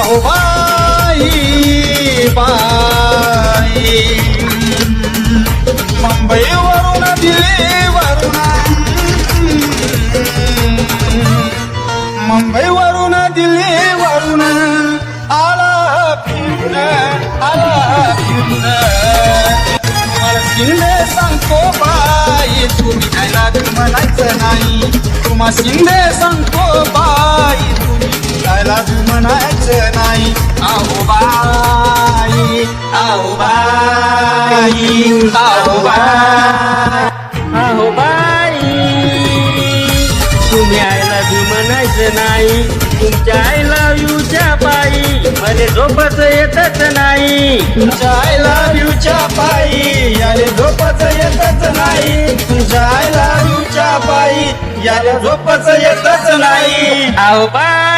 अहो बाई बाई मुंबईवरून दिल्लीवरून मुंबईवरून दिल्लीवरून आला फिरून मला शिंदे सांगतो बाई तुम्ही यायला म्हणायचं नाही तुम्हा शिंदे सांगतो बाई तुम्ही यायला म्हणायचं नाही अहो बाई अहो बाई अहो बाई अहो बाई तुम्ही आय लव्ह यू म्हणायचं नाही तुमच्या आय लव्ह यूच्या पायी मध्ये झोपच येतच नाही तुमच्या आय लव्ह यूच्या पायी याले झोपच येतच नाही तुमच्या आय लव्ह यूच्या पायी याले झोपच येतच नाही अहो बाई